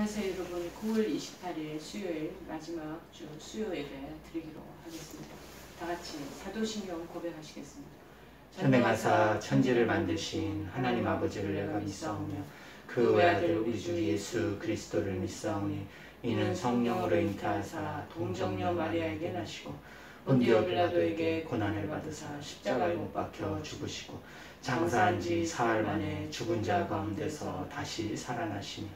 안녕하세요 여러분. 9월 28일 수요일 마지막 주 수요 예배 드리기로 하겠습니다. 다같이 사도신경 고백하시겠습니다. 전능하사 천지를 만드신 하나님 아버지를 내가 믿사오며 그 외아들 우리 주 예수 그리스도를 믿사오니 이는 성령으로 잉태하사 동정녀 마리아에게 나시고 본디오 빌라도에게 고난을 받으사 십자가에 못 박혀 죽으시고 장사한 지 사흘 만에 죽은 자 가운데서 다시 살아나시며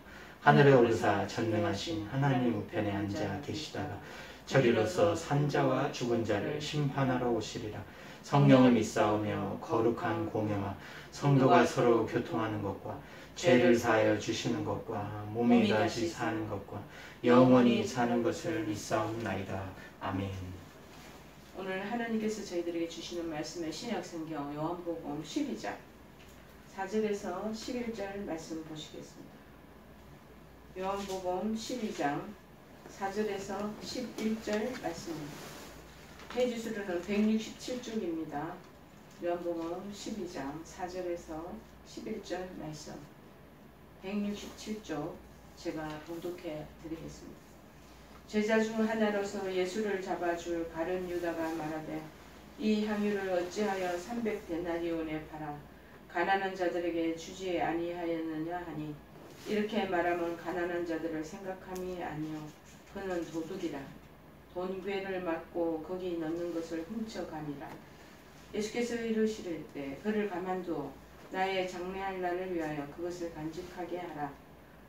하늘에 오르사 전능하신 하나님 우편에 앉아 계시다가 저리로서 산자와 죽은 자를 심판하러 오시리라. 성령을 믿사오며 거룩한 공회와 성도가 서로 교통하는 것과 죄를 사하여 주시는 것과 몸이 다시 사는 것과 영원히 사는 것을 믿사옵나이다. 아멘. 오늘 하나님께서 저희들에게 주시는 말씀의 신약성경 요한복음 12장 4절에서 11절 말씀 보시겠습니다. 요한복음 12장 4절에서 11절 말씀입니다. 페이지 수로는 167쪽입니다. 요한복음 12장 4절에서 11절 말씀 167쪽 제가 봉독해 드리겠습니다. 제자 중 하나로서 예수를 잡아줄 바른 유다가 말하되 이 향유를 어찌하여 300데나리온에 팔아 가난한 자들에게 주지 아니하였느냐 하니 이렇게 말하면 가난한 자들을 생각함이 아니요 그는 도둑이라. 돈괴를 맞고 거기 넣는 것을 훔쳐가니라. 예수께서 이르시릴 때 그를 가만두어 나의 장래할 날을 위하여 그것을 간직하게 하라.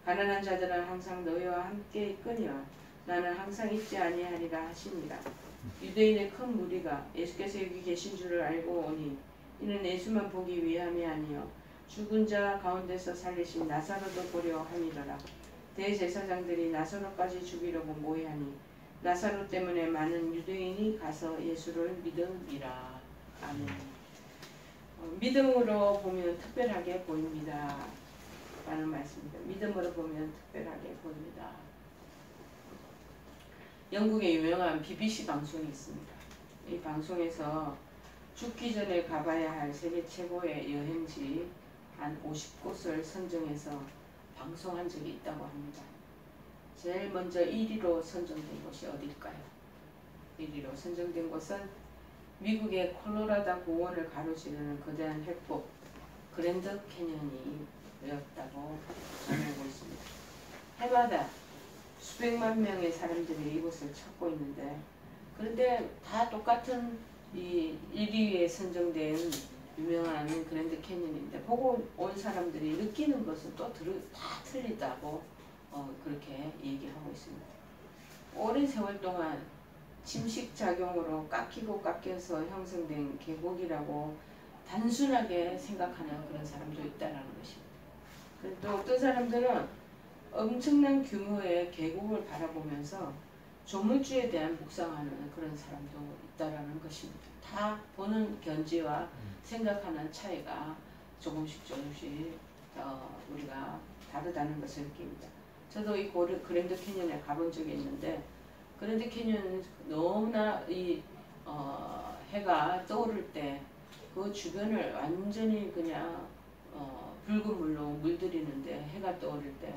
가난한 자들은 항상 너희와 함께 있거니와 나는 항상 있지 아니하리라 하시니라. 유대인의 큰 무리가 예수께서 여기 계신 줄을 알고 오니 이는 예수만 보기 위함이 아니요 죽은 자 가운데서 살리신 나사로도 보려 함이더라. 대제사장들이 나사로까지 죽이려고 모이하니 나사로 때문에 많은 유대인이 가서 예수를 믿음이라. 아멘. 믿음으로 보면 특별하게 보입니다. 라는 말씀입니다. 믿음으로 보면 특별하게 보입니다. 영국의 유명한 BBC 방송이 있습니다. 이 방송에서 죽기 전에 가봐야 할 세계 최고의 여행지 한 50곳을 선정해서 방송한 적이 있다고 합니다. 제일 먼저 1위로 선정된 곳이 어딜까요? 1위로 선정된 곳은 미국의 콜로라도 고원을 가로지르는 거대한 획법 그랜드 캐년이 되었다고 전하고 있습니다. 해마다 수백만 명의 사람들이 이곳을 찾고 있는데 그런데 다 똑같은 이 1위에 선정된 유명한 그랜드 캐년인데 보고 온 사람들이 느끼는 것은 또 다 틀리다고 그렇게 얘기하고 있습니다. 오랜 세월 동안 침식작용으로 깎이고 깎여서 형성된 계곡이라고 단순하게 생각하는 그런 사람도 있다는 것입니다. 또 어떤 사람들은 엄청난 규모의 계곡을 바라보면서 조물주에 대한 묵상하는 그런 사람도 있다는 것입니다. 다 보는 견지와 생각하는 차이가 조금씩 우리가 다르다는 것을 느낍니다. 저도 이 그랜드 캐년에 가본 적이 있는데 그랜드 캐년은 너무나 이 해가 떠오를 때 그 주변을 완전히 그냥 붉은 물로 물들이는데 해가 떠오를 때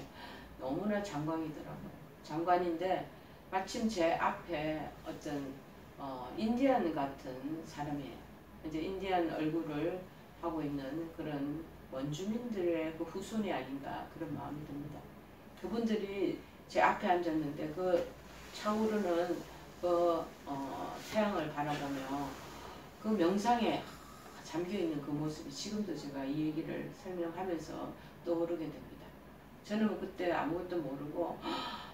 너무나 장관이더라고요. 장관인데 마침 제 앞에 어떤 인디안 같은 사람이에요. 이제 인디안 얼굴을 하고 있는 그런 원주민들의 그 후손이 아닌가 그런 마음이 듭니다. 그분들이 제 앞에 앉았는데 그 차오르는 그 태양을 바라보며 그 명상에 잠겨있는 그 모습이 지금도 제가 이 얘기를 설명하면서 떠오르게 됩니다. 저는 그때 아무것도 모르고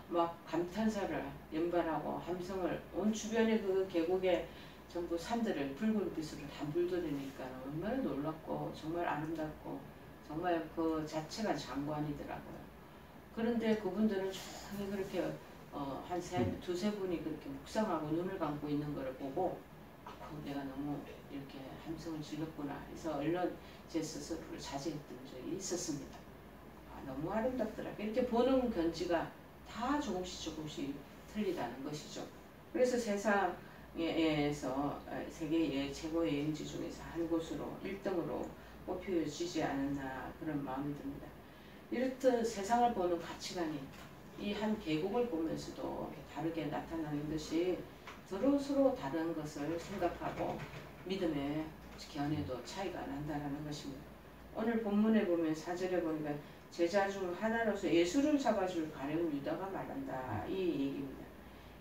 막 감탄사를 연발하고 함성을 온 주변의 그 계곡에 전부 산들을 붉은 빛으로 다 물들이니까 얼마나 놀랍고 정말 아름답고 정말 그 자체가 장관이더라고요. 그런데 그분들은 조용히 그렇게 한 두세 분이 그렇게 묵상하고 눈을 감고 있는 것을 보고 내가 너무 이렇게 함성을 질렀구나 해서 얼른 제 스스로를 자제했던 적이 있었습니다. 너무 아름답더라. 이렇게 보는 견지가 다 조금씩 틀리다는 것이죠. 그래서 세상에서 세계 최고의 여행지 중에서 한 곳으로 1등으로 뽑혀지지 않았나 그런 마음이 듭니다. 이렇듯 세상을 보는 가치관이 이 한 계곡을 보면서도 다르게 나타나는 듯이 서로 다른 것을 생각하고 믿음의 견해도 차이가 난다는 것입니다. 오늘 본문에 보면 4절에 보니까 제자 중 하나로서 예수를 잡아줄 가룟 유다가 말한다. 이 얘기입니다.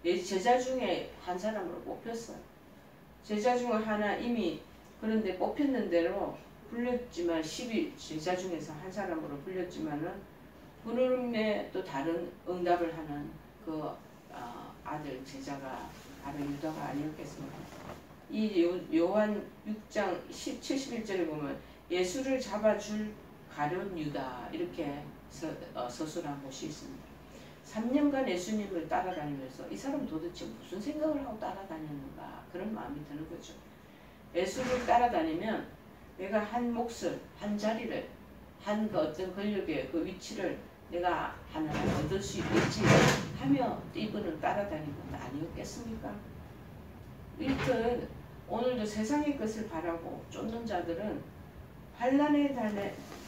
제자 중에 한 사람으로 뽑혔어요. 제자 중 하나 이미 그런데 뽑혔는 대로 불렸지만 12제자 중에서 한 사람으로 불렸지만은 부름에 또 다른 응답을 하는 그 아들 제자가 바로 유다가 아니었겠습니까? 이 요한 6장 71절에 보면 예수를 잡아줄 가룟 유다 이렇게 서술한 곳이 있습니다. 3년간 예수님을 따라다니면서 이 사람 도대체 무슨 생각을 하고 따라다녔는가 그런 마음이 드는 거죠. 예수를 따라다니면 내가 한 몫을, 한 자리를, 한 그 어떤 권력의 그 위치를 내가 하나 얻을 수 있겠지 하며 이분을 따라다닌 건 아니었겠습니까? 이렇듯 오늘도 세상의 것을 바라고 쫓는 자들은 환난의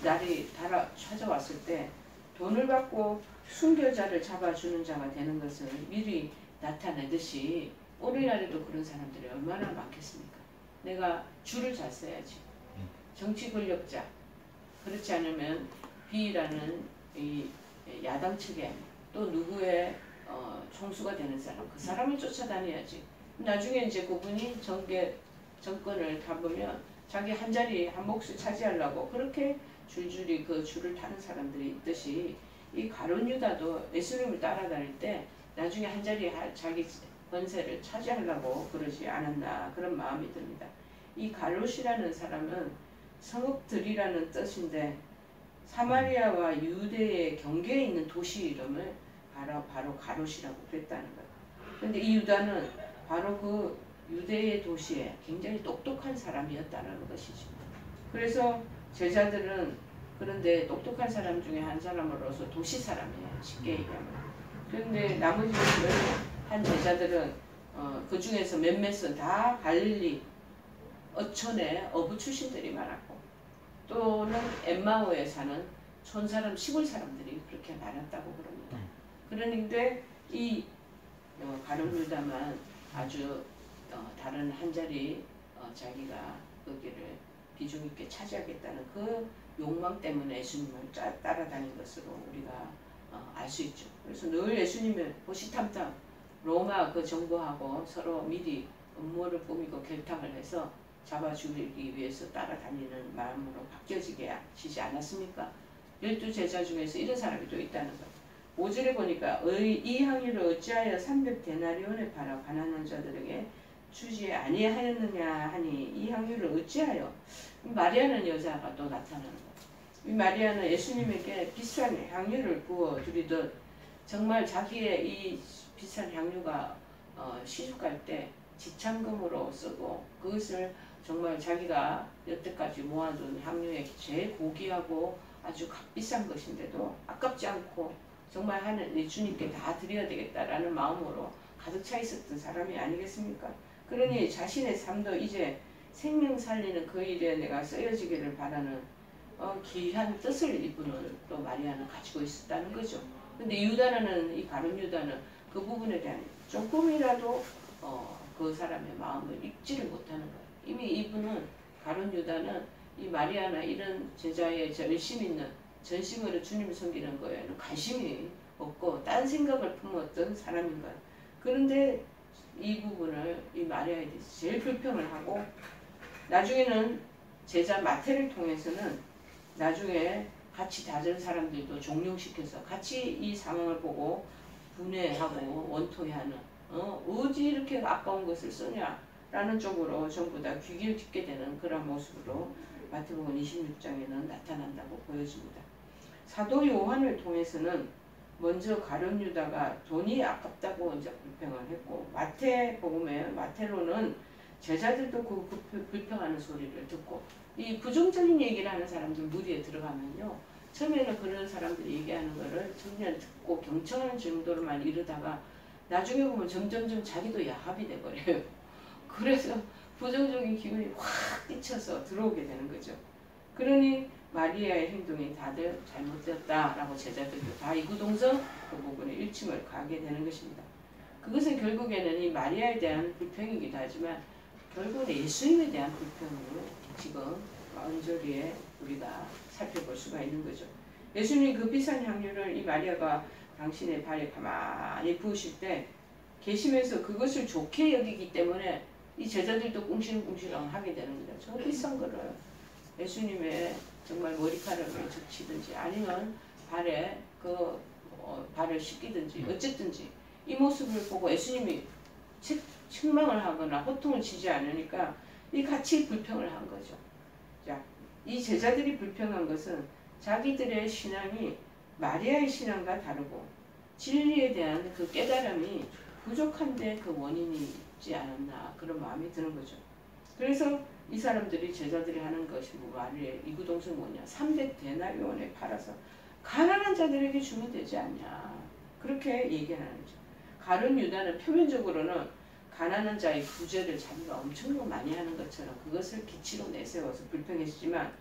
날이 찾아왔을 때 돈을 받고 순결자를 잡아주는 자가 되는 것을 미리 나타내듯이 오늘날에도 그런 사람들이 얼마나 많겠습니까? 내가 줄을 잘 써야지. 정치 권력자, 그렇지 않으면 B라는 이 야당 측에 또 누구의 총수가 되는 사람, 그 사람을 쫓아다녀야지. 나중에 이제 그분이 정권을 잡으면 자기 한 자리 한 몫을 차지하려고 그렇게 줄줄이 그 줄을 타는 사람들이 있듯이 이 가룟 유다도 예수님을 따라다닐 때 나중에 한 자리 자기 권세를 차지하려고 그러지 않았나 그런 마음이 듭니다. 이 갈롯이라는 사람은 성읍들이라는 뜻인데 사마리아와 유대의 경계에 있는 도시 이름을 바로 가롯이라고 그랬다는 거예요. 그런데 이 유다는 바로 그 유대의 도시에 굉장히 똑똑한 사람이었다는 것이죠. 그래서 제자들은 그런데 똑똑한 사람 중에 한 사람으로서 도시 사람이에요. 쉽게 얘기하면. 그런데 나머지 한 제자들은 그 중에서 몇몇은 다 갈릴리 어촌의 어부 출신들이 많았고 또는 엠마오에 사는 촌사람 시골 사람들이 그렇게 많았다고 그럽니다. 그런데 이 가룟 유다만 아주 다른 한 자리 자기가 거기를 비중 있게 차지하겠다는 그 욕망 때문에 예수님을 따라다닌 것으로 우리가 알 수 있죠. 그래서 늘 예수님을 호시탐탐 로마 그 정부하고 서로 미리 음모를 꾸미고 결탁을 해서 잡아주기 위해서 따라다니는 마음으로 바뀌어지지 않았습니까? 12제자 중에서 이런 사람이 또 있다는 거예요. 5절에 보니까 이 향유를 어찌하여 300데나리온에 팔아 가난한 자들에게 주지 아니하였느냐 하니 이 향유를 어찌하여 마리아는 여자가 또 나타나는 거예요. 이 마리아는 예수님에게 비싼 향유를 부어 드리듯 정말 자기의 이 비싼 향유가 시집갈 때 지참금으로 쓰고 그것을 정말 자기가 여태까지 모아둔 향유에 제일 고귀하고 아주 값비싼 것인데도 아깝지 않고 정말 하는 주님께 다 드려야 되겠다라는 마음으로 가득 차 있었던 사람이 아니겠습니까? 그러니 자신의 삶도 이제 생명 살리는 그 일에 내가 쓰여지기를 바라는 귀한 뜻을 이분을 또 마리아는 가지고 있었다는 거죠. 근데 유다는 이 가룟 유다는 그 부분에 대한 조금이라도 그 사람의 마음을 읽지를 못하는 거예요. 이미 이분은 가룟 유다는 이 마리아나 이런 제자의 열심 있는 전심으로 주님을 섬기는 거에는 관심이 없고 딴 생각을 품었던 사람인 거예요. 그런데 이 부분을 이 마리아에 대해서 제일 불평을 하고 나중에는 제자 마태를 통해서는 나중에 같이 다른 사람들도 종용시켜서 같이 이 상황을 보고 분해하고 원통해하는 어찌 이렇게 아까운 것을 쓰냐라는 쪽으로 전부 다 귀기를 딛게 되는 그런 모습으로 마태복음 26장에는 나타난다고 보여집니다. 사도 요한을 통해서는 먼저 가룟 유다가 돈이 아깝다고 이제 불평을 했고 마태로는 제자들도 그 불평하는 소리를 듣고 이 부정적인 얘기를 하는 사람들 무리에 들어가면요. 처음에는 그런 사람들이 얘기하는 거를 그냥 듣고 경청하는 정도로만 이르다가 나중에 보면 점점점 자기도 야합이 돼버려요. 그래서 부정적인 기운이 확 끼쳐서 들어오게 되는 거죠. 그러니 마리아의 행동이 다들 잘못되었다라고 제자들도 다 이구동성 그 부분에 일침을 가게 되는 것입니다. 그것은 결국에는 이 마리아에 대한 불평이기도 하지만 결국은 예수님에 대한 불평으로 지금 언저리에 우리가 살펴볼 수가 있는 거죠. 예수님이 그 비싼 향유를 이 마리아가 당신의 발에 가만히 부으실 때 계시면서 그것을 좋게 여기기 때문에 이 제자들도 꿍시렁꿍시렁 하게 되는 거죠. 저 비싼 거를 예수님의 정말 머리카락을 적치든지 아니면 발에 발을 씻기든지 어쨌든지 이 모습을 보고 예수님이 책망을 하거나 호통을 치지 않으니까 이 같이 불평을 한 거죠. 자, 이 제자들이 불평한 것은 자기들의 신앙이 마리아의 신앙과 다르고 진리에 대한 그 깨달음이 부족한데 그 원인이 있지 않았나 그런 마음이 드는 거죠. 그래서 이 사람들이 제자들이 하는 것이 마리아의 이구동성 뭐냐 300데나리온에 팔아서 가난한 자들에게 주면 되지 않냐 그렇게 얘기하는 거죠. 가룟 유다는 표면적으로는 가난한 자의 구제를 자기가 엄청 많이 하는 것처럼 그것을 기치로 내세워서 불평했지만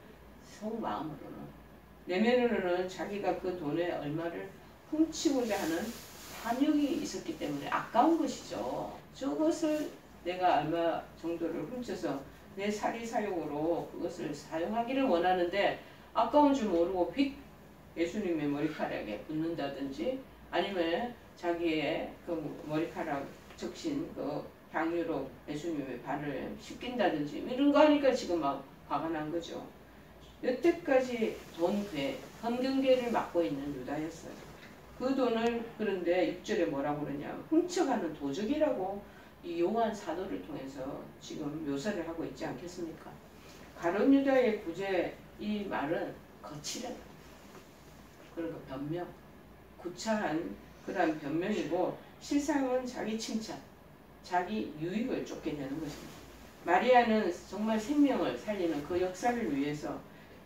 속마음으로는 내면으로는 자기가 그 돈의 얼마를 훔치고자 하는 탐욕이 있었기 때문에 아까운 것이죠. 저것을 내가 얼마 정도를 훔쳐서 내 사리사욕으로 그것을 사용하기를 원하는데 아까운 줄 모르고 휙 예수님의 머리카락에 붓는다든지 아니면 자기의 그 머리카락 적신 그 향유로 예수님의 발을 씻긴다든지 이런 거 하니까 지금 막 화가 난 거죠. 여태까지 돈괴, 헌금괴를 맡고 있는 유다였어요. 그 돈을 그런데 6절에 뭐라고 그러냐 훔쳐가는 도적이라고 이 요한 사도를 통해서 지금 묘사를 하고 있지 않겠습니까? 가룟 유다의 구제 이 말은 거칠은 그러니까 변명, 구차한 그런 변명이고 실상은 자기 칭찬, 자기 유익을 쫓게 되는 것입니다. 마리아는 정말 생명을 살리는 그 역사를 위해서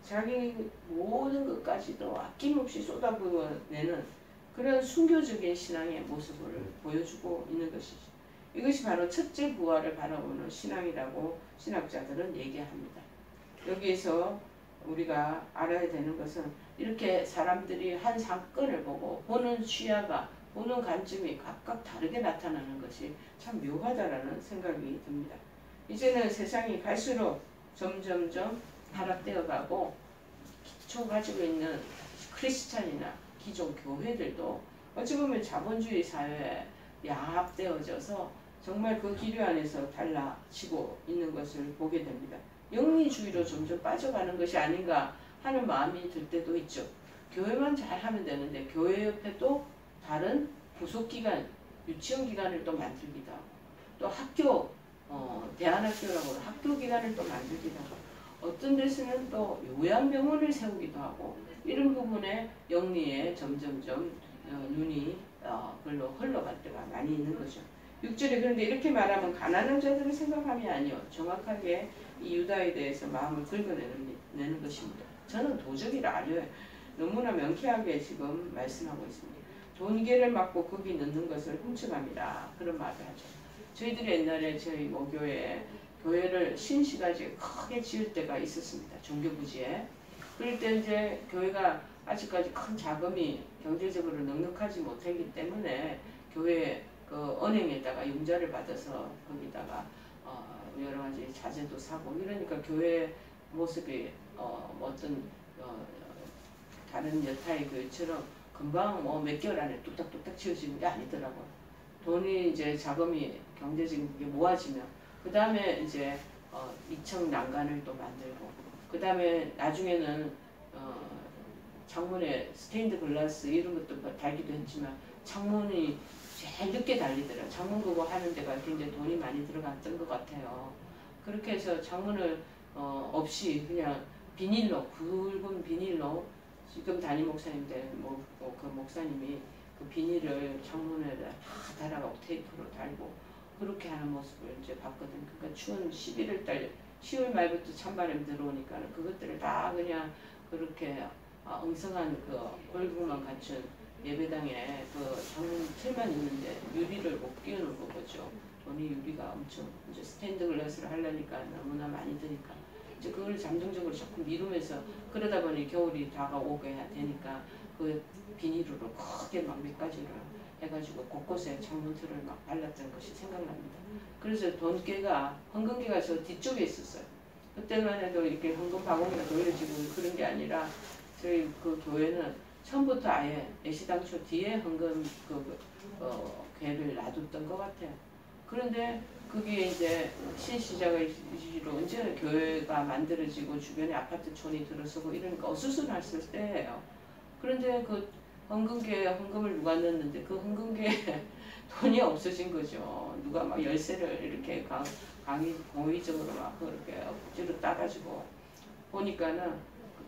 자기 모든 것까지도 아낌없이 쏟아부어내는 그런 순교적인 신앙의 모습을 보여주고 있는 것이죠. 이것이 바로 첫째 부활을 바라보는 신앙이라고 신학자들은 얘기합니다. 여기에서 우리가 알아야 되는 것은 이렇게 사람들이 한 사건을 보고 보는 시야가 보는 관점이 각각 다르게 나타나는 것이 참 묘하다라는 생각이 듭니다. 이제는 세상이 갈수록 점점점 타락되어 가고 기초 가지고 있는 크리스찬이나 기존 교회들도 어찌 보면 자본주의 사회에 야합되어져서 정말 그 기류 안에서 달라지고 있는 것을 보게 됩니다. 영리주의로 점점 빠져가는 것이 아닌가 하는 마음이 들 때도 있죠. 교회만 잘하면 되는데 교회 옆에 또 다른 부속기관, 유치원기관을 또 만들기도 하고 또 학교, 대안학교라고 학교기관을 또 만들기도 하고 어떤 데서는 또 요양병원을 세우기도 하고 이런 부분에 영리에 점점점 눈이 별로 흘러갈 때가 많이 있는 거죠. 6절에 그런데 이렇게 말하면 가난한 자들을 생각함이 아니요 정확하게 이 유다에 대해서 마음을 긁어내는 것입니다. 저는 도적이라 알려요. 너무나 명쾌하게 지금 말씀하고 있습니다. 돈계를 막고 거기 넣는 것을 훔쳐갑니다. 그런 말을 하죠. 저희들이 옛날에 저희 교회를 신시가지 크게 지을 때가 있었습니다. 종교부지에. 그럴 때 이제 교회가 아직까지 큰 자금이 경제적으로 넉넉하지 못하기 때문에 교회 그 은행에다가 융자를 받아서 거기다가 여러 가지 자재도 사고 이러니까 교회 모습이 어떤 다른 여타의 교회처럼 금방 몇 개월 안에 뚝딱뚝딱 지어지는 게 아니더라고요. 돈이 이제 자금이 경제적인 게 모아지면 그 다음에 이제 2층 난간을 또 만들고 그 다음에 나중에는 창문에 스테인드 글라스 이런 것도 달기도 했지만 창문이 제일 늦게 달리더라. 창문 그거 하는 데가 굉장히 돈이 많이 들어갔던 것 같아요. 그렇게 해서 창문을 없이 그냥 비닐로 굵은 비닐로 지금 담임 목사님들 그 목사님이 그 비닐을 창문에다 다 달아가고 테이프로 달고 그렇게 하는 모습을 이제 봤거든요. 그러니까 추운 11월달 10월 말부터 찬바람이 들어오니까 그것들을 다 그냥 그렇게 엉성한 그 골격만 갖춘 예배당에 그 창문 틀만 있는데 유리를 못 끼워놓은 거죠. 돈이 유리가 엄청 이제 스탠드 글라스를 하려니까 너무나 많이 드니까 그걸 잠정적으로 자꾸 미루면서 그러다 보니 겨울이 다가오게 되니까 그 비닐으로 크게 막 몇 가지를 해가지고 곳곳에 창문틀을 막 발랐던 것이 생각납니다. 그래서 돈깨가 헌금계가 저 뒤쪽에 있었어요. 그때만 해도 이렇게 헌금 바구니가 돌려지고 그런 게 아니라 저희 그 교회는 처음부터 아예 애시당초 뒤에 헌금 괴를 놔뒀던 것 같아요. 그런데 그게 이제 신시작의 시로 언제 교회가 만들어지고 주변에 아파트촌이 들어서고 이러니까 어수선했을 때예요. 그런데 그 헌금계에 헌금을 누가 넣었는데 그 헌금계에 돈이 없어진 거죠. 누가 막 열쇠를 이렇게 공의적으로 막 그렇게 억지로 따가지고 보니까는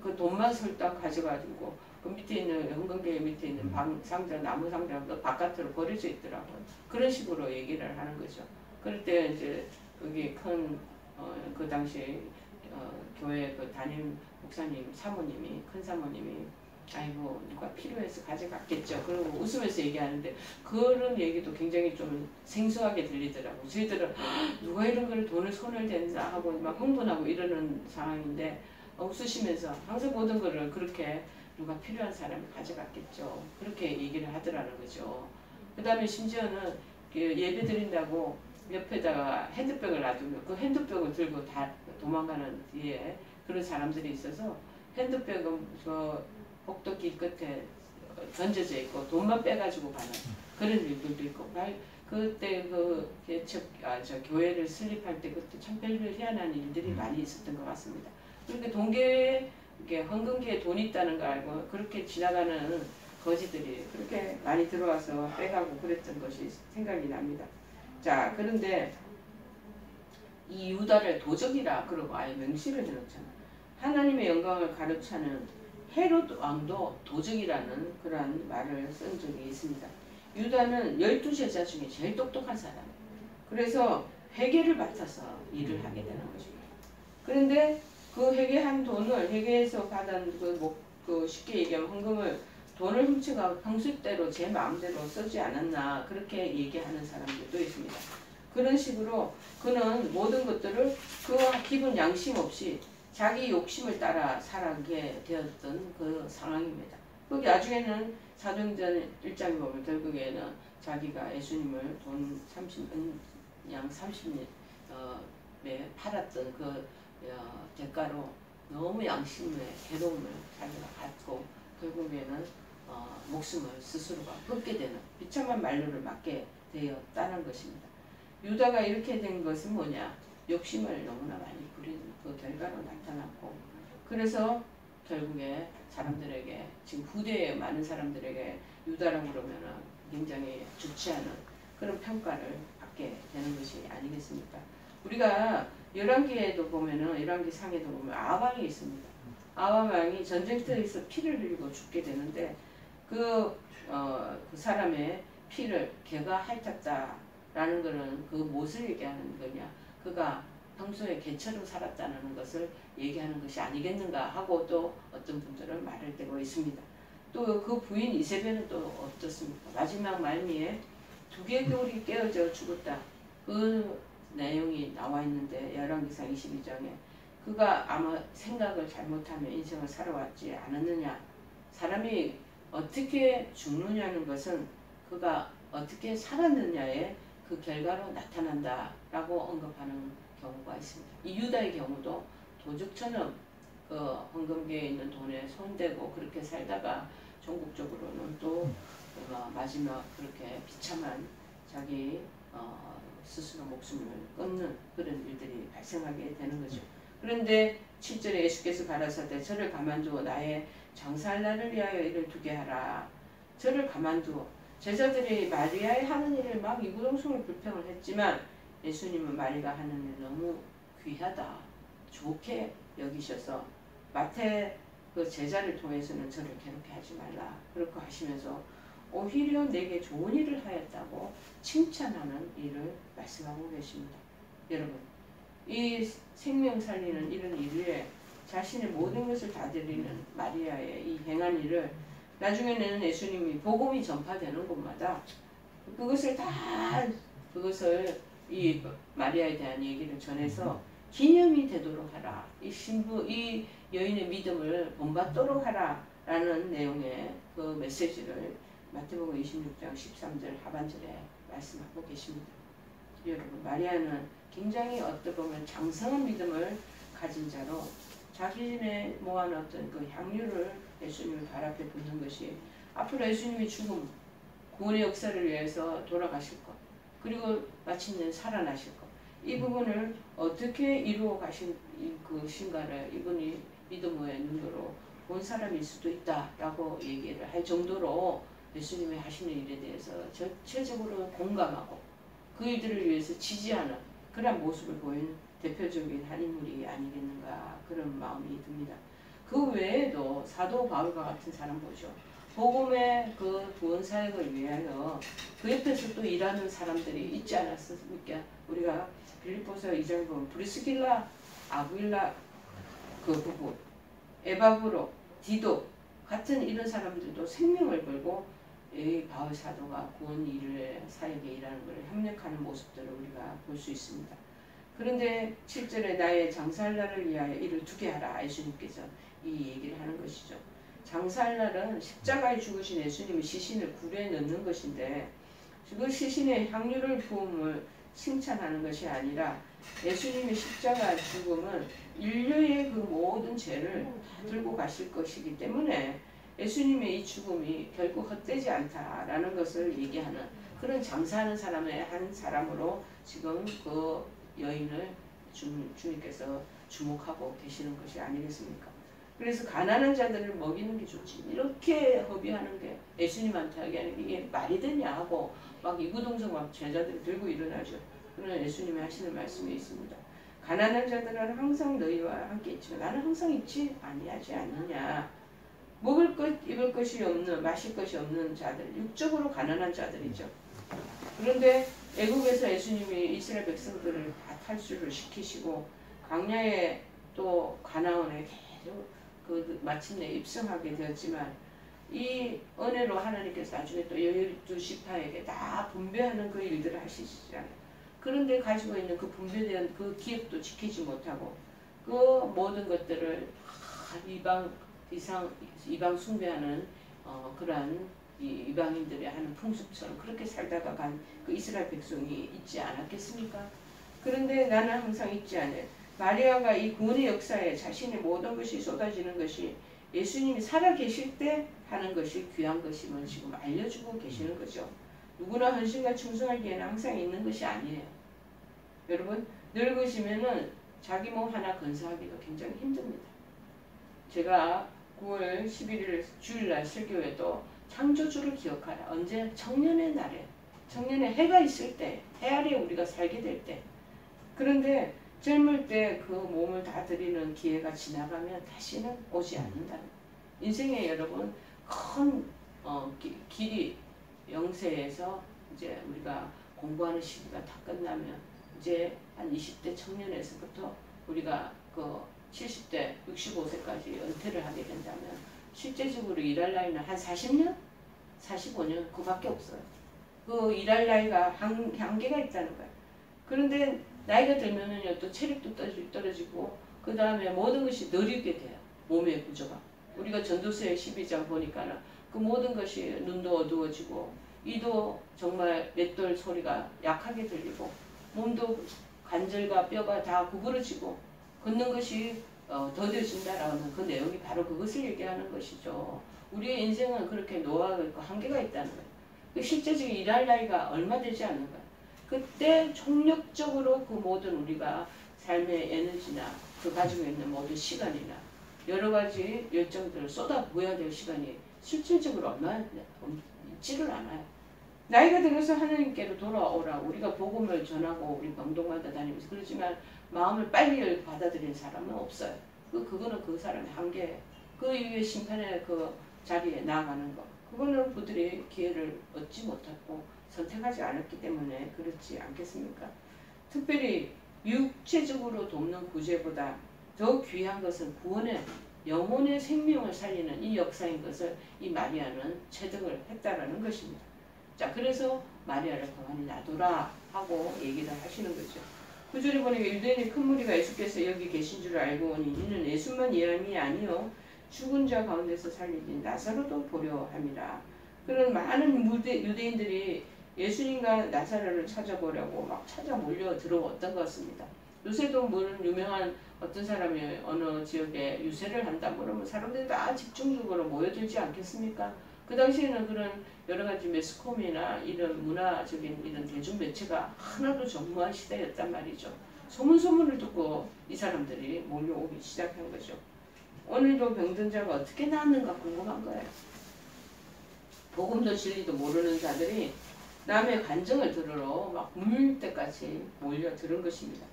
그 돈만 설딱 가져가지고 그 밑에 있는 헌금계 밑에 있는 상자, 나무 상자가 바깥으로 버려져 있더라고요. 그런 식으로 얘기를 하는 거죠. 그럴 때 이제 여기 그 당시 교회 그 담임 목사님 사모님이 큰 사모님이 아이고 누가 필요해서 가져갔겠죠. 그러고 웃으면서 얘기하는데 그런 얘기도 굉장히 좀 생소하게 들리더라고요. 저희들은 누가 이런 걸 돈을 손을 댄다 하고 막 흥분하고 이러는 상황인데 웃으시면서 항상 모든 거를 그렇게 누가 필요한 사람이 가져갔겠죠. 그렇게 얘기를 하더라는 거죠. 그 다음에 심지어는 예배 드린다고 옆에다가 핸드백을 놔두면 그 핸드백을 들고 다 도망가는 뒤에 그런 사람들이 있어서 핸드백은 저 복도길 끝에 던져져 있고 돈만 빼가지고 가는 그런 일들도 있고 그때 저 교회를 설립할 때 그때 참 별별 희한한 일들이 많이 있었던 것 같습니다. 그렇게 동계에 헌금기에 돈이 있다는 거 알고 그렇게 지나가는 거지들이 그렇게 많이 들어와서 빼가고 그랬던 것이 생각이 납니다. 자, 그런데 이 유다를 도적이라 그러고 아예 명시를 해놓잖아요. 하나님의 영광을 가로차는 헤롯 왕도 도적이라는 그런 말을 쓴 적이 있습니다. 유다는 12제자 중에 제일 똑똑한 사람이에요. 그래서 회계를 맡아서 일을 하게 되는 거죠. 그런데 그 회계한 돈을 회계에서 받은 그 쉽게 얘기하면 헌금을 돈을 훔쳐가고 평소대로 제 마음대로 쓰지 않았나 그렇게 얘기하는 사람들도 있습니다. 그런 식으로 그는 모든 것들을 그와 기본 양심 없이 자기 욕심을 따라 살아가게 되었던 그 상황입니다. 그 나중에는 사도행전 1장에 보면 결국에는 자기가 예수님을 돈 30양 30에 팔았던 그 대가로 너무 양심의 괴로움을 자기가 받고 결국에는 목숨을 스스로가 끊게 되는 비참한 말로를 맞게 되었다는 것입니다. 유다가 이렇게 된 것은 뭐냐? 욕심을 너무나 많이 부린 그 결과로 나타났고 그래서 결국에 사람들에게 지금 후대에 많은 사람들에게 유다라고 그러면은 굉장히 좋지 않은 그런 평가를 받게 되는 것이 아니겠습니까? 우리가 열왕기에도 보면은 열왕기 상에도 보면 아합왕이 있습니다. 아합왕이 전쟁터에서 피를 흘리고 죽게 되는데 그 사람의 피를 개가 핥았다라는 것은 그 무엇을 얘기하는 거냐? 그가 평소에 개처럼 살았다는 것을 얘기하는 것이 아니겠는가 하고 또 어떤 분들은 말을 대고 있습니다. 또 그 부인 이세벨은 또 어떻습니까? 마지막 말미에 두 개의 돌이 깨어져 죽었다. 그 내용이 나와 있는데 열왕기상 22장에 그가 아마 생각을 잘못하며 인생을 살아왔지 않았느냐. 사람이 어떻게 죽느냐는 것은 그가 어떻게 살았느냐의 그 결과로 나타난다라고 언급하는 경우가 있습니다. 이 유다의 경우도 도적처럼 그 헌금계에 있는 돈에 손대고 그렇게 살다가 종국적으로는 또 마지막 그렇게 비참한 자기 스스로 목숨을 끊는 그런 일들이 발생하게 되는 거죠. 그런데 7절에 예수께서 가라사대 저를 가만두어 나의 장사할 날을 위하여 이를 두게 하라. 저를 가만두어 제자들이 마리아의 하는 일을 막 이구동성을 불평을 했지만 예수님은 마리아가 하는 일 너무 귀하다. 좋게 여기셔서 마태 그 제자를 통해서는 저를 괴롭게 하지 말라. 그렇게 하시면서 오히려 내게 좋은 일을 하였다고 칭찬하는 일을 말씀하고 계십니다. 여러분, 이 생명 살리는 이런 일에 자신의 모든 것을 다 드리는 마리아의 이 행한 일을 나중에는 예수님이 복음이 전파되는 곳마다 그것을 이 마리아에 대한 얘기를 전해서 기념이 되도록 하라. 이 여인의 믿음을 본받도록 하라. 라는 내용의 그 메시지를 마태복음 26장 13절 하반절에 말씀하고 계십니다. 여러분, 마리아는 굉장히 어떻게 보면 장성한 믿음을 가진 자로 자기네 모아놨던 그 향유를 예수님을 발 앞에 붓는 것이 앞으로 예수님의 죽음, 구원의 역사를 위해서 돌아가실 것, 그리고 마침내 살아나실 것, 이 부분을 어떻게 이루어 가신 것인가를 이분이 믿음의 눈으로 본 사람일 수도 있다라고 얘기를 할 정도로 예수님이 하시는 일에 대해서 전체적으로 공감하고 그 일들을 위해서 지지하는 그런 모습을 보인 대표적인 한 인물이 아니겠는가, 그런 마음이 듭니다. 그 외에도 사도 바울과 같은 사람 보죠. 복음의 그 구원 사역을 위하여 그 옆에서 또 일하는 사람들이 있지 않았습니까? 우리가 빌립보서 2장 보면 브리스길라, 아구일라 그 부부, 에바브로, 디도 같은 이런 사람들도 생명을 걸고 이 바울 사도가 구원 일을 사역에 일하는 것을 협력하는 모습들을 우리가 볼 수 있습니다. 그런데 7절에 나의 장사할 날을 위하여 이를 두게 하라, 예수님께서 이 얘기를 하는 것이죠. 장사할 날은 십자가에 죽으신 예수님의 시신을 굴에 넣는 것인데, 그 시신의 향유를 부음을 칭찬하는 것이 아니라 예수님의 십자가 죽음은 인류의 그 모든 죄를 다 들고 가실 것이기 때문에 예수님의 이 죽음이 결코 헛되지 않다라는 것을 얘기하는 그런 장사하는 사람의 한 사람으로 지금 그 여인을 주님께서 주목하고 계시는 것이 아니겠습니까? 그래서 가난한 자들을 먹이는 게 좋지, 이렇게 허비하는 게 예수님한테 하기에는 이게 말이 되냐 하고 막 이구동성 막 제자들이 들고 일어나죠. 그러나 예수님이 하시는 말씀이 있습니다. 가난한 자들은 항상 너희와 함께 있지만 나는 항상 있지 아니하지 않느냐. 먹을 것 입을 것이 없는, 마실 것이 없는 자들, 육적으로 가난한 자들이죠. 그런데 애국에서 예수님이 이스라엘 백성들을 다 탈출을 시키시고 광야에 또 가나안에 계속 마침내 입성하게 되었지만, 이 은혜로 하나님께서 나중에 또 12지파에게 다 분배하는 그 일들을 하시잖아요. 그런데 가지고 있는 그 분배된 그 기업도 지키지 못하고 그 모든 것들을 이방 숭배하는 그러한 이방인들이 하는 풍습처럼 그렇게 살다가 간 그 이스라엘 백성이 있지 않았겠습니까? 그런데 나는 항상 있지 않아요. 마리아가 이 구원의 역사에 자신의 모든 것이 쏟아지는 것이 예수님이 살아 계실 때 하는 것이 귀한 것임을 지금 알려주고 계시는 거죠. 누구나 헌신과 충성하기에는 항상 있는 것이 아니에요. 여러분, 늙으시면은 자기 몸 하나 건사하기도 굉장히 힘듭니다. 제가 9월 11일 주일날 설교에도 창조주를 기억하라. 언제? 청년의 날에, 청년의 해가 있을 때, 해 아래 우리가 살게 될 때. 그런데 젊을 때 그 몸을 다 드리는 기회가 지나가면 다시는 오지 않는다. 인생에 여러분 큰 길이 영세에서 이제 우리가 공부하는 시기가 다 끝나면 이제 한 20대 청년에서부터 우리가 그 70대 65세까지 은퇴를 하게 된다면 실제적으로 일할 나이는 한 40년? 45년 그밖에 없어요. 그 일할 나이가 한계가 있다는 거예요. 그런데 나이가 들면은요, 또 체력도 떨어지고 그 다음에 모든 것이 느리게 돼요. 몸의 구조가. 우리가 전도서의 12장 보니까는 그 모든 것이 눈도 어두워지고 이도 정말 맷돌 소리가 약하게 들리고 몸도 관절과 뼈가 다 구부러지고 걷는 것이 더뎌진다라는 그 내용이 바로 그것을 얘기하는 것이죠. 우리의 인생은 그렇게 노화가 있고 한계가 있다는 거예요. 실제적인 일할 나이가 얼마 되지 않는 거예요. 그때 총력적으로 그 모든 우리가 삶의 에너지나 그 가지고 있는 모든 시간이나 여러 가지 열정들을 쏟아부어야 될 시간이 실질적으로 얼마 있지를 않아요. 나이가 들어서 하나님께로 돌아오라. 우리가 복음을 전하고 우리 명동마다 다니면서 그러지만 마음을 빨리 받아들이는 사람은 없어요. 그거는 그 사람의 한계예요. 그 이후에 심판의 그 자리에 나아가는 거. 그거는 그들이 기회를 얻지 못했고 선택하지 않았기 때문에 그렇지 않겠습니까? 특별히 육체적으로 돕는 구제보다 더 귀한 것은 구원의 영혼의 생명을 살리는 이 역사인 것을 이 마리아는 체득을 했다라는 것입니다. 자, 그래서 마리아를 가만히 놔두라 하고 얘기를 하시는 거죠. 9절에 보니까 유대인의 큰 무리가 예수께서 여기 계신 줄 알고 오니 이는 예수만 이함이 아니요 죽은 자 가운데서 살리신 나사로도 보려 함이라. 그런 많은 유대인들이 예수님과 나사로를 찾아보려고 막 찾아 몰려 들어왔던 것 같습니다. 요새도 물론 유명한 어떤 사람이 어느 지역에 유세를 한다 그러면 사람들이 다 집중적으로 모여들지 않겠습니까? 그 당시에는 그런 여러 가지 매스컴이나 이런 문화적인 이런 대중 매체가 하나도 전무한 시대였단 말이죠. 소문을 듣고 이 사람들이 몰려오기 시작한 거죠. 오늘도 병든 자가 어떻게 낫는가 궁금한 거예요. 복음도 진리도 모르는 자들이 남의 간증을 들으러 막 물 때까지 몰려들은 것입니다.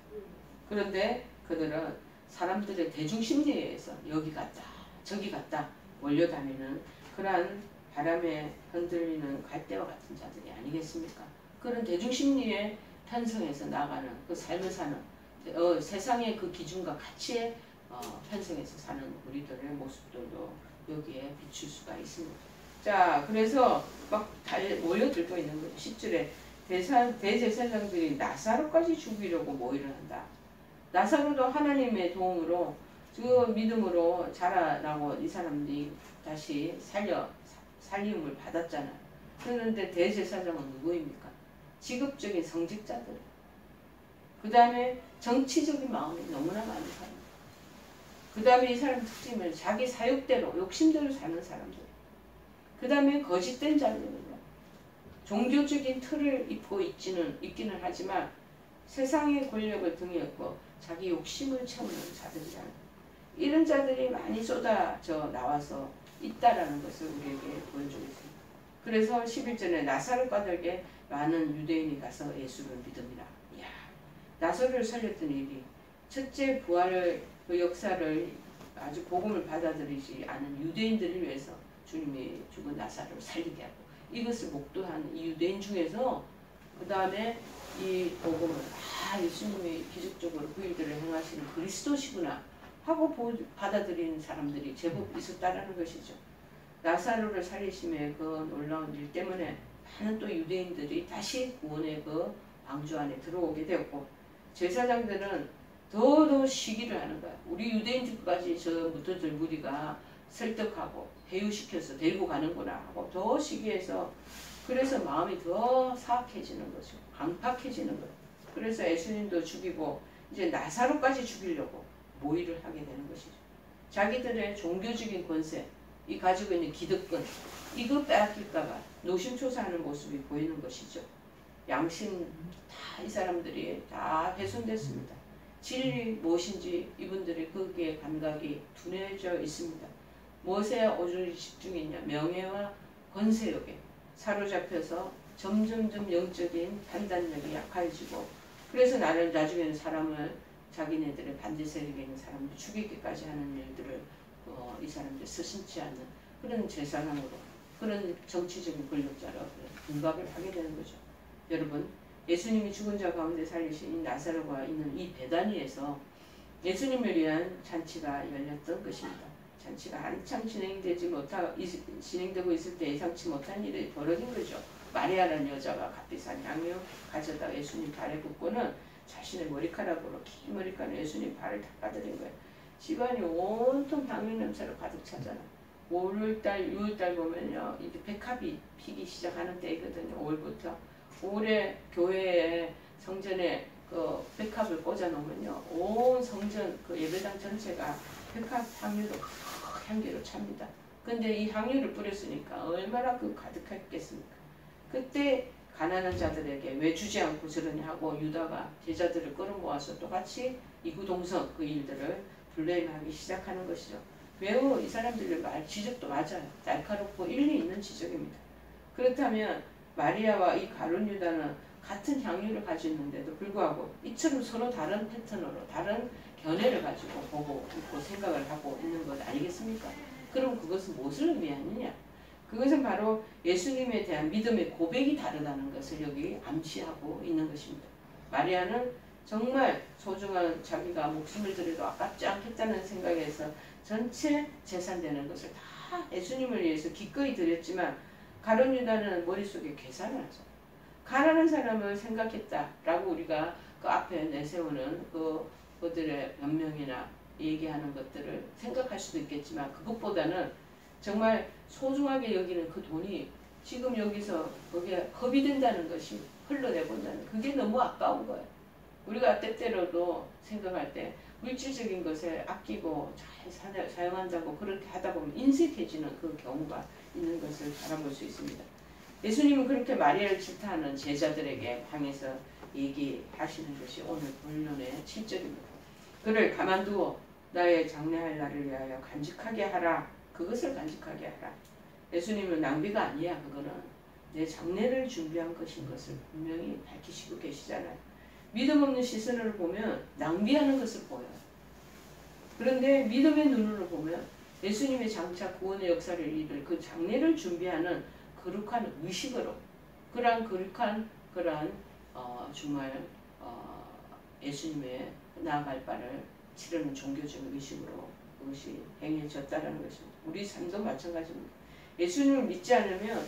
그런데 그들은 사람들의 대중심리에 의해서 여기 갔다 저기 갔다 몰려다니는 그러한 바람에 흔들리는 갈대와 같은 자들이 아니겠습니까? 그런 대중심리에 편성해서 나가는 그 삶을 사는 세상의 그 기준과 가치에 편성해서 사는 우리들의 모습들도 여기에 비출 수가 있습니다. 자, 그래서 막 몰려들고 있는 거죠. 10절에 대제사장들이 나사로까지 죽이려고 모의를 한다. 나사로도 하나님의 도움으로 그 믿음으로 자라나고 이 사람들이 다시 살림을 받았잖아요. 그런데 대제사장은 누구입니까? 직업적인 성직자들. 그 다음에 정치적인 마음이 너무나 많은 사람. 그 다음에 이 사람 특징은 자기 사욕대로 욕심대로 사는 사람들. 그 다음에 거짓된 자들입니다. 종교적인 틀을 입고 있기는 하지만 세상의 권력을 등에 업고 자기 욕심을 채우는 자들이잖아요. 이런 자들이 많이 쏟아져 나와서 있다라는 것을 우리에게 보여주고 있습니다. 그래서 11절에 나사로 까닭에 많은 유대인이 가서 예수를 믿음이라. 이야, 나사로를 살렸던 일이 첫째 부활을 그 역사를 아주 복음을 받아들이지 않은 유대인들을 위해서 주님이 죽은 나사로를 살리게 하고 이것을 목도한 이 유대인 중에서 그 다음에 이 복음을 예수님이 기적적으로 그 일들을 행하시는 그리스도시구나 하고 받아들이는 사람들이 제법 있었다라는 것이죠. 나사로를 살리심의 그 놀라운 일 때문에 많은 또 유대인들이 다시 구원의 그 방주 안에 들어오게 되었고 제사장들은 더 시기를 하는 거야. 우리 유대인들까지 저 묻어들 무리가 설득하고 회유시켜서 데리고 가는구나 하고 더 시기해서 그래서 마음이 더 사악해지는 거죠. 강팍해지는 거예요. 그래서 예수님도 죽이고 이제 나사로까지 죽이려고 모의를 하게 되는 것이죠. 자기들의 종교적인 권세, 이 가지고 있는 기득권, 이거 빼앗길까봐 노심초사하는 모습이 보이는 것이죠. 양심 다 이 사람들이 다 훼손됐습니다. 진리 무엇인지 이분들이 거기에 감각이 둔해져 있습니다. 무엇에 오직 집중했냐? 명예와 권세욕에 사로잡혀서 점점점 영적인 판단력이 약해지고 그래서 나중에는 사람을 자기네들의 반대세력에 있는 사람들 죽이기까지 하는 일들을 이 사람들 서슴지 않는 그런 재산으로 그런 정치적인 권력자로 분박을 하게 되는 거죠. 여러분 예수님이 죽은 자 가운데 살리신 이 나사로가 있는 이 베다니에서 예수님을 위한 잔치가 열렸던 것입니다. 잔치가 한참 진행되고 있을 때 예상치 못한 일이 벌어진 거죠. 마리아라는 여자가 값비싼 향유 가져다 예수님 발에 붓고는 자신의 머리카락으로 긴 머리카락으로 예수님 발을 닦아드린 거예요. 집안이 온통 향유 냄새로 가득 차잖아. 5월달, 6월달 보면요. 이게 백합이 피기 시작하는 때이거든요. 5월부터. 5월에 교회에 성전에 그 백합을 꽂아 놓으면요. 온 성전 그 예배당 전체가 백합 향유로 향기로 찹니다. 근데 이 향유를 뿌렸으니까 얼마나 그 가득했겠습니까? 그때 가난한 자들에게 왜 주지 않고 저러냐 하고 유다가 제자들을 끌어모아서 똑같이 이구동성 그 일들을 블레임하기 시작하는 것이죠. 매우 이 사람들의 지적도 맞아요. 날카롭고 일리 있는 지적입니다. 그렇다면 마리아와 이 가룟 유다는 같은 향유를 가지고 있는데도 불구하고 이처럼 서로 다른 패턴으로 다른 견해를 가지고 보고 있고 생각을 하고 있는 것 아니겠습니까? 그럼 그것은 무엇을 의미하느냐? 그것은 바로 예수님에 대한 믿음의 고백이 다르다는 것을 여기 암시하고 있는 것입니다. 마리아는 정말 소중한 자기가 목숨을 들여도 아깝지 않겠다는 생각에서 전체 재산되는 것을 다 예수님을 위해서 기꺼이 드렸지만 가룟 유다는 머릿속에 계산을 하죠. 가난한 사람을 생각했다라고 우리가 그 앞에 내세우는 그들의 변명이나 얘기하는 것들을 생각할 수도 있겠지만, 그것보다는 정말 소중하게 여기는 그 돈이 지금 여기서 거기에 허비된다는 것이, 흘러내본다는, 그게 너무 아까운 거예요. 우리가 때때로도 생각할 때 물질적인 것에 아끼고 잘 사용한다고 그렇게 하다 보면 인색해지는 그 경우가 있는 것을 바라볼 수 있습니다. 예수님은 그렇게 마리아를 질타하는 제자들에게 방에서 얘기하시는 것이 오늘 본론의 7절입니다. 그를 가만두어 나의 장래할 날을 위하여 간직하게 하라. 그것을 간직하게 하라. 예수님은 낭비가 아니야. 그거는 내 장래를 준비한 것인 것을 분명히 밝히시고 계시잖아요. 믿음 없는 시선으로 보면 낭비하는 것을 보여요. 그런데 믿음의 눈으로 보면 예수님의 장차 구원의 역사를 이룰 그 장래를 준비하는 거룩한 의식으로, 그러한 거룩한 정말 예수님의 나아갈 바를 치르는 종교적인 의식으로 그것이 행해졌다라는 것입니다. 우리 삶도 마찬가지입니다. 예수님을 믿지 않으면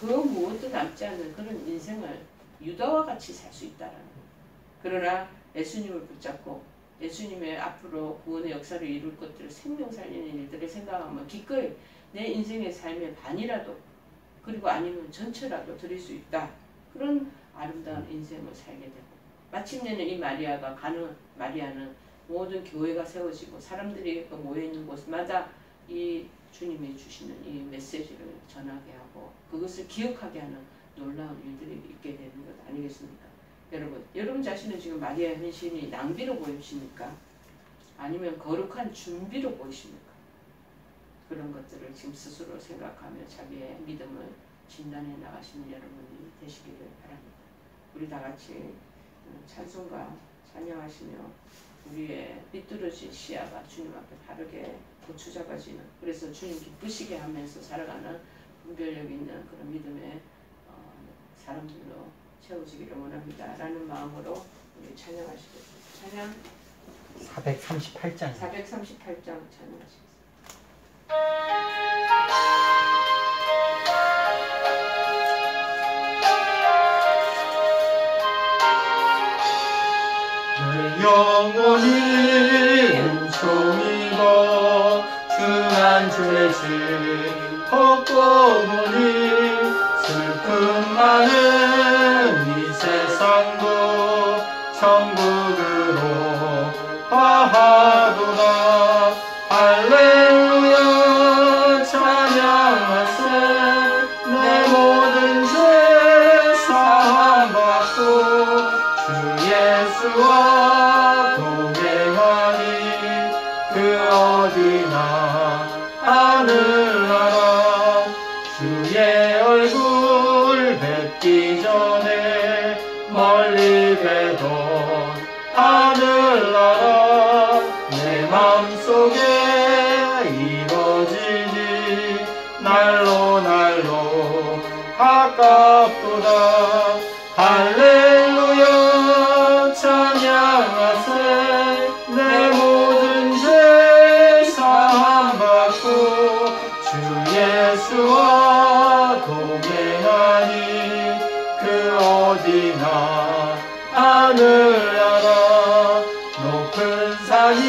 그 무엇도 남지 않는 그런 인생을 유다와 같이 살 수 있다라는 거예요. 그러나 예수님을 붙잡고 예수님의 앞으로 구원의 역사를 이룰 것들을 생명 살리는 일들을 생각하면 기꺼이 내 인생의 삶의 반이라도, 그리고 아니면 전체라도 드릴 수 있다. 그런 아름다운 인생을 살게 되고, 마침내는 이 마리아는 모든 교회가 세워지고 사람들이 모여있는 곳마다 이 주님이 주시는 이 메시지를 전하게 하고 그것을 기억하게 하는 놀라운 일들이 있게 되는 것 아니겠습니까? 여러분 자신은 지금 마리아의 헌신이 낭비로 보이십니까? 아니면 거룩한 준비로 보이십니까? 그런 것들을 지금 스스로 생각하며 자기의 믿음을 진단해 나가시는 여러분이 되시기를 바랍니다. 우리 다 같이 찬송가 찬양하시며 우리의 삐뚤어진 시야가 주님 앞에 바르게 고추잡아지는, 그래서 주님 기쁘시게 하면서 살아가는 분별력 있는 그런 믿음의 사람들로 채워지기를 원합니다. 라는 마음으로 우리 찬양하시겠습니다. 찬양 438장 찬양하시겠습니다. 영원히 은총이고 중한 죄짐 벗고 보니 슬픔 많은 이 세상도 천국으로 화하도다. 할렐루야 찬양하세. 내 모든 죄 사함받고 주 예수와 동행하니 그 어디나 하늘나라. 주의 얼굴 뵙기 전에 멀리 뵈던 하늘나라 내 맘속에 이루어지니 날로 가깝도다. 할렐루야 찬양하세. 내 모든 죄 사함받고 주 예수와 동행하니 그 어디나 하늘나라. 높은 산이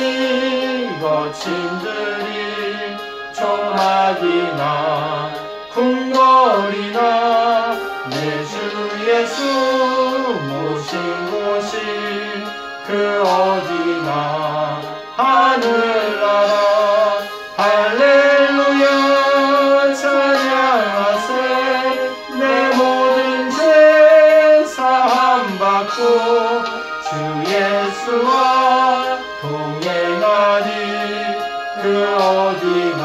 거친 들이 조막이나 궁궐이나 내 주 예수 모신 곳이 그 어디나 하늘나라. 할렐루야 찬양하세. 내 모든 죄 사함받고 주 예수와 동행하니 그 어디나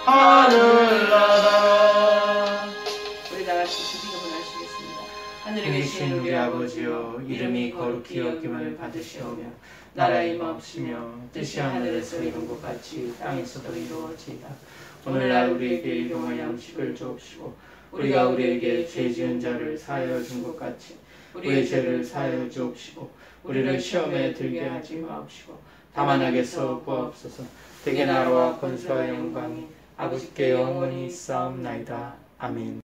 하늘나라. 우리 다 같이 주기도문 하시겠습니다. 하늘에 계신 우리 아버지여, 이름이 거룩히 여김을 받으시오며 나라의 마옵시며 뜻이 하늘에서 이룬 것 같이 땅에서도 이루어지이다. 오늘날 우리에게 일용할 양식을 주옵시고 우리가 우리에게 죄 지은 자를 사하여 준 것 같이 우리의 죄를 사하여 주옵시고 우리를 시험에 들게 하지 마옵시고 다만 악에서 구하옵소서. 대개 나라와 권세와 영광이 아버지께 영원히 있사옵나이다. 아멘.